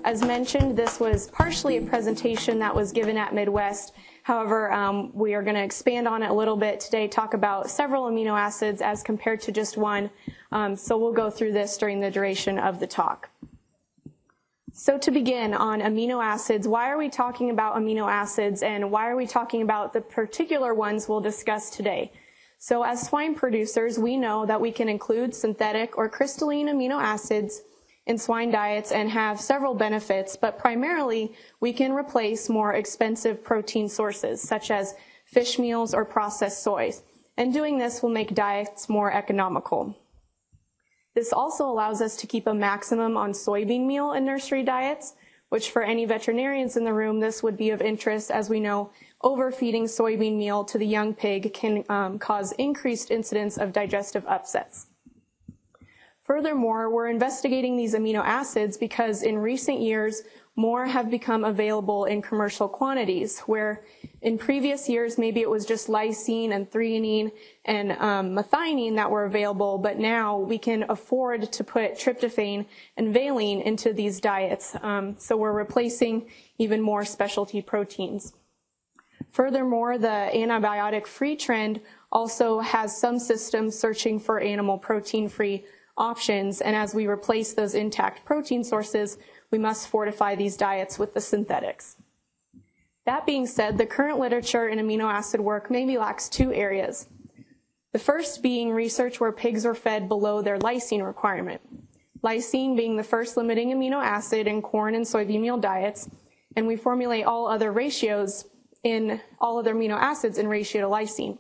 As mentioned, this was partially a presentation that was given at Midwest. However, we are going to expand on it a little bit today, talk about several amino acids as compared to just one. So we'll go through this during the duration of the talk. So to begin on amino acids, why are we talking about amino acids and why are we talking about the particular ones we'll discuss today? So as swine producers, we know that we can include synthetic or crystalline amino acids in swine diets and have several benefits, but primarily we can replace more expensive protein sources such as fish meals or processed soy. And doing this will make diets more economical. This also allows us to keep a maximum on soybean meal in nursery diets, which for any veterinarians in the room, this would be of interest. As we know, overfeeding soybean meal to the young pig can cause increased incidence of digestive upsets. Furthermore, we're investigating these amino acids because in recent years, more have become available in commercial quantities, where in previous years, maybe it was just lysine and threonine and methionine that were available, but now we can afford to put tryptophan and valine into these diets. So we're replacing even more specialty proteins. Furthermore, the antibiotic-free trend also has some systems searching for animal protein-free options, and as we replace those intact protein sources, we must fortify these diets with the synthetics. That being said, the current literature in amino acid work maybe lacks two areas. The first being research where pigs are fed below their lysine requirement. Lysine being the first limiting amino acid in corn and soybean meal diets, and we formulate all other ratios in all other amino acids in ratio to lysine.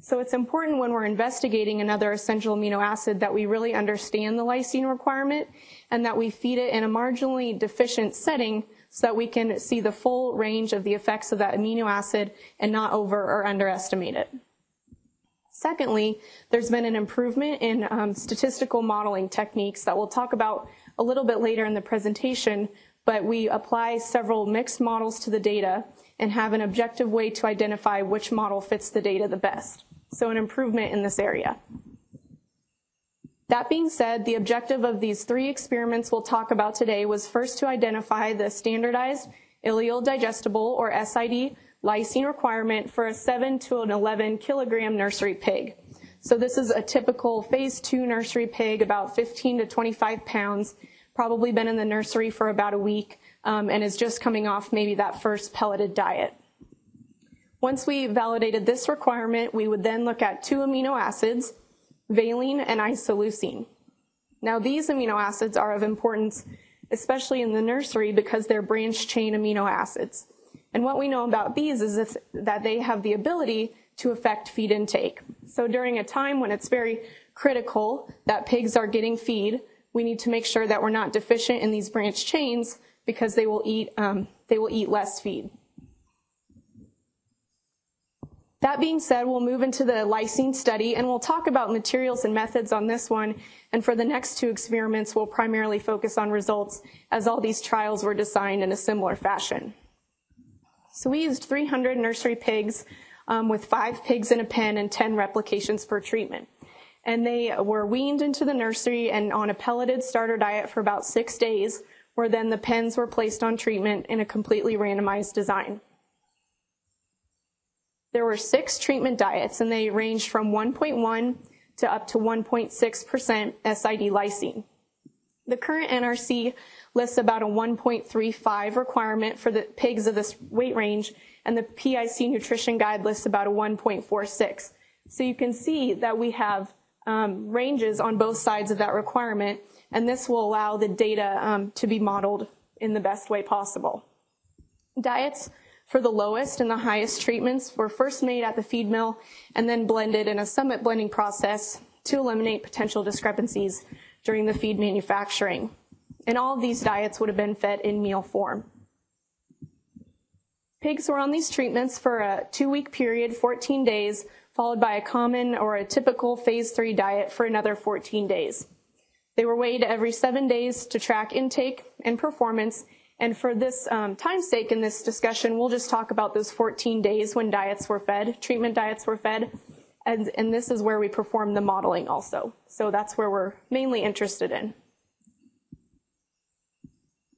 So it's important when we're investigating another essential amino acid that we really understand the lysine requirement and that we feed it in a marginally deficient setting so that we can see the full range of the effects of that amino acid and not over or underestimate it. Secondly, there's been an improvement in statistical modeling techniques that we'll talk about a little bit later in the presentation, but we apply several mixed models to the data and have an objective way to identify which model fits the data the best. So an improvement in this area. That being said, the objective of these three experiments we'll talk about today was first to identify the standardized ileal digestible, or SID, lysine requirement for a 7 to an 11 kilogram nursery pig. So this is a typical phase 2 nursery pig, about 15 to 25 pounds, probably been in the nursery for about a week, and is just coming off maybe that first pelleted diet. Once we validated this requirement, we would then look at two amino acids, valine and isoleucine. Now these amino acids are of importance, especially in the nursery, because they're branched chain amino acids. And what we know about these is that they have the ability to affect feed intake. So during a time when it's very critical that pigs are getting feed, we need to make sure that we're not deficient in these branched chains because they will eat less feed. That being said, we'll move into the lysine study, and we'll talk about materials and methods on this one. And for the next two experiments, we'll primarily focus on results, as all these trials were designed in a similar fashion. So we used 300 nursery pigs with 5 pigs in a pen and 10 replications per treatment. And they were weaned into the nursery and on a pelleted starter diet for about 6 days, where then the pens were placed on treatment in a completely randomized design. There were 6 treatment diets, and they ranged from 1.1 to up to 1.6% SID lysine. The current NRC lists about a 1.35 requirement for the pigs of this weight range, and the PIC nutrition guide lists about a 1.46. So you can see that we have ranges on both sides of that requirement, and this will allow the data to be modeled in the best way possible. Diets for the lowest and the highest treatments were first made at the feed mill and then blended in a summit blending process to eliminate potential discrepancies during the feed manufacturing. And all of these diets would have been fed in meal form. Pigs were on these treatments for a 2-week period, 14 days, followed by a common or a typical phase 3 diet for another 14 days. They were weighed every 7 days to track intake and performance. And for this time's sake in this discussion, we'll just talk about those 14 days when diets were fed, treatment diets were fed, and this is where we perform the modeling also. So that's where we're mainly interested in.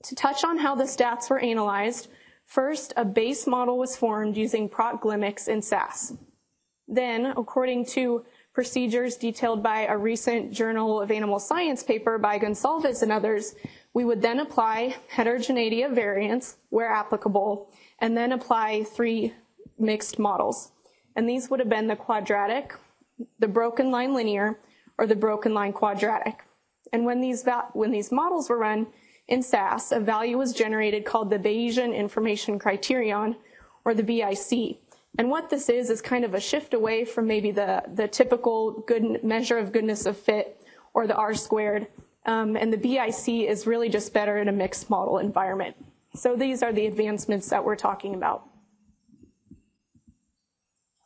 To touch on how the stats were analyzed, first, a base model was formed using Proc-Glymix and SAS. Then, according to procedures detailed by a recent Journal of Animal Science paper by Gonsalves and others, we would then apply heterogeneity of variance where applicable, and then apply 3 mixed models. And these would have been the quadratic, the broken line linear, or the broken line quadratic. And when these models were run in SAS, a value was generated called the Bayesian Information Criterion, or the BIC. And what this is kind of a shift away from maybe the typical good measure of goodness of fit, or the R-squared. And the BIC is really just better in a mixed model environment. So these are the advancements that we're talking about.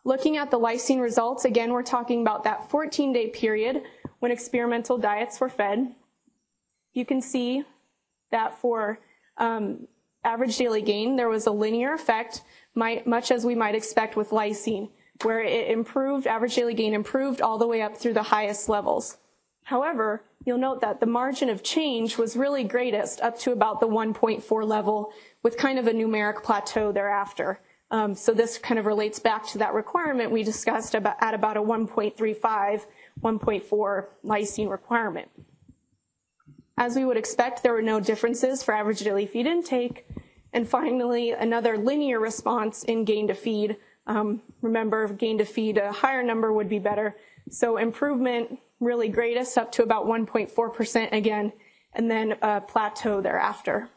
Looking at the lysine results, again, we're talking about that 14-day period when experimental diets were fed. You can see that for average daily gain, there was a linear effect, much as we might expect with lysine, where it improved, average daily gain improved all the way up through the highest levels. However, you'll note that the margin of change was really greatest up to about the 1.4 level, with kind of a numeric plateau thereafter. So this kind of relates back to that requirement we discussed at about a 1.35, 1.4 lysine requirement. As we would expect, there were no differences for average daily feed intake. And finally, another linear response in gain to feed. Remember, gain to feed, a higher number would be better. So improvement really greatest up to about 1.4% again, and then a plateau thereafter.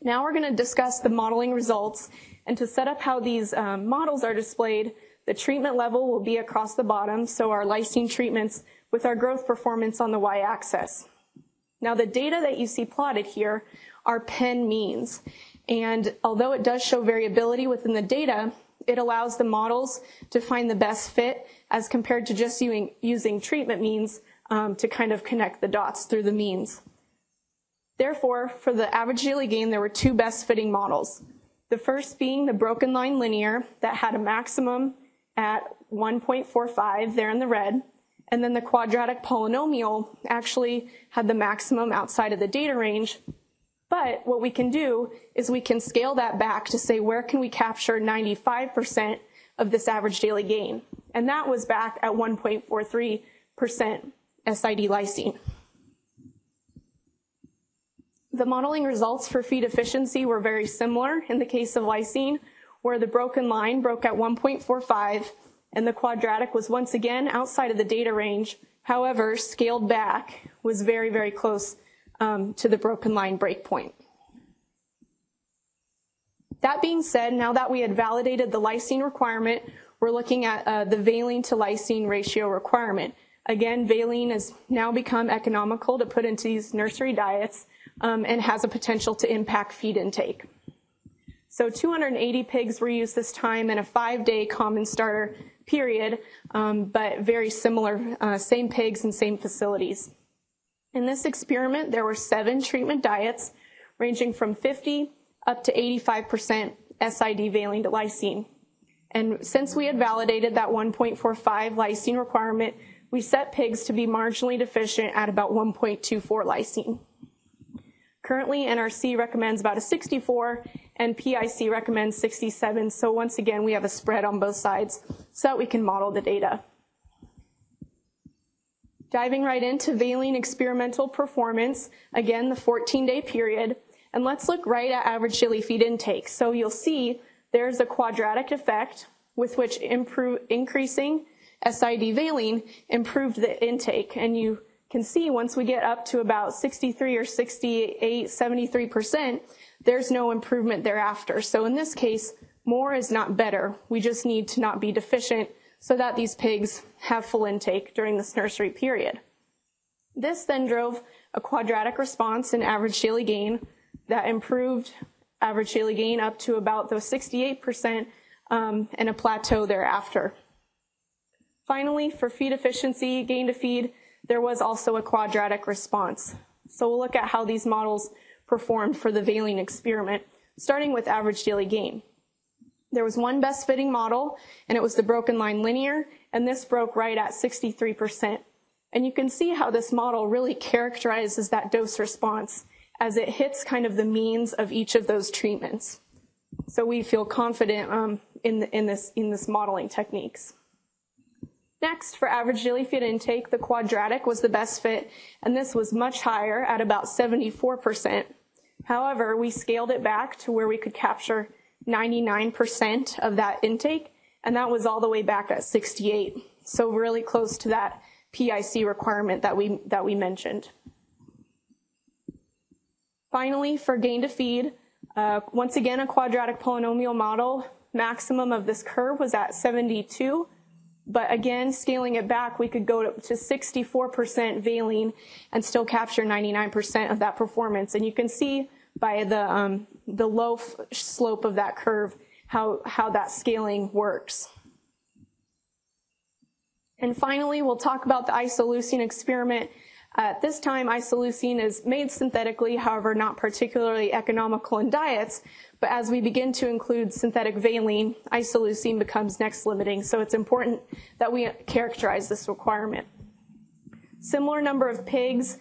Now we're going to discuss the modeling results, and to set up how these models are displayed, the treatment level will be across the bottom, so our lysine treatments with our growth performance on the y-axis. Now the data that you see plotted here are Penn means, and although it does show variability within the data, it allows the models to find the best fit as compared to just using treatment means to kind of connect the dots through the means. Therefore, for the average daily gain, there were 2 best fitting models. The first being the broken line linear that had a maximum at 1.45 there in the red, and then the quadratic polynomial actually had the maximum outside of the data range. But what we can do is we can scale that back to say, where can we capture 95% of this average daily gain? And that was back at 1.43% SID lysine. The modeling results for feed efficiency were very similar in the case of lysine, where the broken line broke at 1.45 and the quadratic was once again outside of the data range. However, scaled back was very, very close to the broken line breakpoint. That being said, now that we had validated the lysine requirement, we're looking at the valine to lysine ratio requirement. Again, valine has now become economical to put into these nursery diets and has a potential to impact feed intake. So 280 pigs were used this time in a 5-day common starter period, but very similar, same pigs and same facilities. In this experiment, there were 7 treatment diets ranging from 50 up to 85% SID valine to lysine. And since we had validated that 1.45 lysine requirement, we set pigs to be marginally deficient at about 1.24 lysine. Currently, NRC recommends about a 64, and PIC recommends 67. So once again, we have a spread on both sides so that we can model the data. Diving right into valine experimental performance, again, the 14-day period, and let's look right at average daily feed intake. So you'll see there's a quadratic effect with which increasing SID valine improved the intake, and you can see once we get up to about 63 or 68, 73%, there's no improvement thereafter. So in this case, more is not better. We just need to not be deficient so that these pigs have full intake during this nursery period. This then drove a quadratic response in average daily gain that improved average daily gain up to about those 68% and a plateau thereafter. Finally, for feed efficiency, gain to feed, there was also a quadratic response. So we'll look at how these models performed for the valine experiment, starting with average daily gain. There was one best fitting model, and it was the broken line linear, and this broke right at 63%. And you can see how this model really characterizes that dose response as it hits kind of the means of each of those treatments. So we feel confident in this modeling techniques. Next, for average daily feed intake, the quadratic was the best fit, and this was much higher at about 74%. However, we scaled it back to where we could capture 99% of that intake, and that was all the way back at 68. So really close to that PIC requirement that we mentioned. Finally, for gain to feed, once again, a quadratic polynomial model, maximum of this curve was at 72. But again, scaling it back, we could go to 64% valine and still capture 99% of that performance. And you can see by the low slope of that curve how that scaling works. And finally, we'll talk about the isoleucine experiment. At this time, isoleucine is made synthetically, however, not particularly economical in diets. But as we begin to include synthetic valine, isoleucine becomes next limiting. So it's important that we characterize this requirement. Similar number of pigs.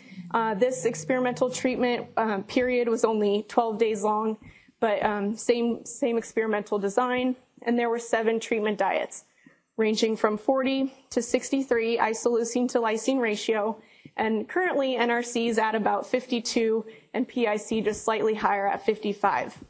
This experimental treatment period was only 12 days long, but same experimental design. And there were 7 treatment diets, ranging from 40 to 63 isoleucine to lysine ratio. And currently, NRC is at about 52, and PIC just slightly higher at 55.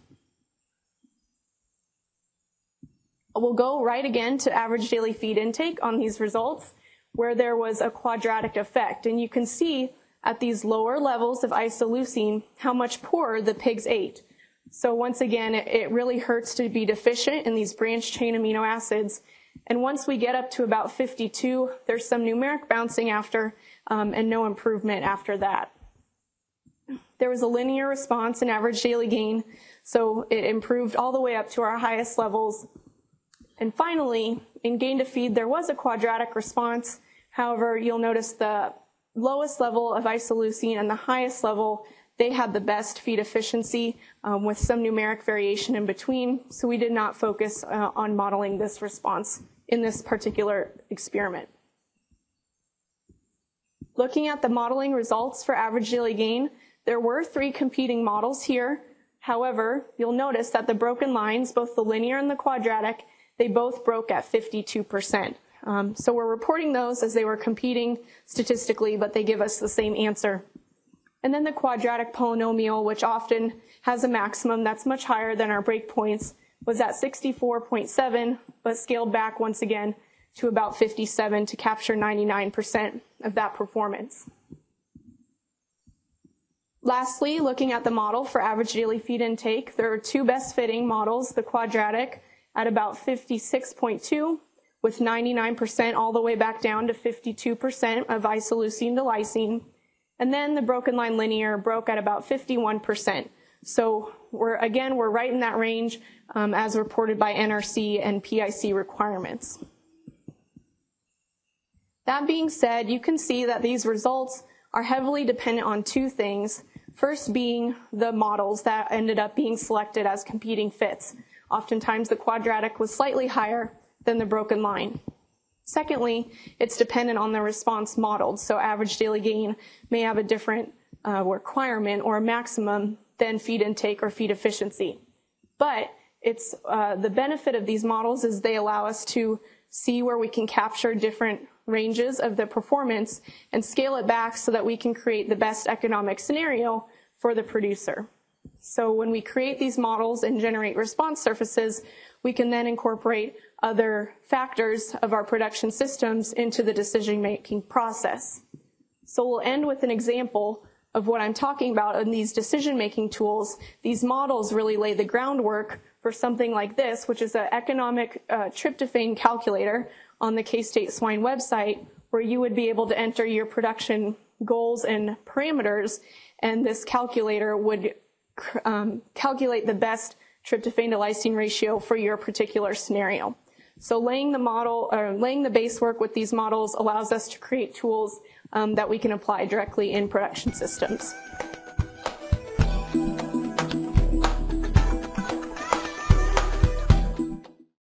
We'll go right again to average daily feed intake on these results, where there was a quadratic effect. And you can see at these lower levels of isoleucine how much poorer the pigs ate. So once again, it really hurts to be deficient in these branched chain amino acids. And once we get up to about 52, there's some numeric bouncing after, and no improvement after that. There was a linear response in average daily gain, so it improved all the way up to our highest levels. And finally, in gain to feed, there was a quadratic response. However, you'll notice the lowest level of isoleucine and the highest level, they had the best feed efficiency with some numeric variation in between. So we did not focus on modeling this response in this particular experiment. Looking at the modeling results for average daily gain, there were 3 competing models here. However, you'll notice that the broken lines, both the linear and the quadratic, they both broke at 52%. So we're reporting those as they were competing statistically, but they give us the same answer. And then the quadratic polynomial, which often has a maximum that's much higher than our breakpoints, was at 64.7, but scaled back once again to about 57 to capture 99% of that performance. Lastly, looking at the model for average daily feed intake, there are 2 best fitting models, the quadratic at about 56.2, with 99% all the way back down to 52% of isoleucine to lysine. And then the broken line linear broke at about 51%. So we're right in that range as reported by NRC and PIC requirements. That being said, you can see that these results are heavily dependent on 2 things. First being the models that ended up being selected as competing fits. Oftentimes the quadratic was slightly higher than the broken line. Secondly, it's dependent on the response modeled. So average daily gain may have a different requirement or a maximum than feed intake or feed efficiency. But it's the benefit of these models is they allow us to see where we can capture different ranges of the performance and scale it back so that we can create the best economic scenario for the producer. So when we create these models and generate response surfaces, we can then incorporate other factors of our production systems into the decision-making process. So we'll end with an example of what I'm talking about in these decision-making tools. These models really lay the groundwork for something like this, which is an economic tryptophan calculator on the K-State Swine website, where you would be able to enter your production goals and parameters, and this calculator would calculate the best tryptophan to lysine ratio for your particular scenario. So laying the base work with these models allows us to create tools that we can apply directly in production systems.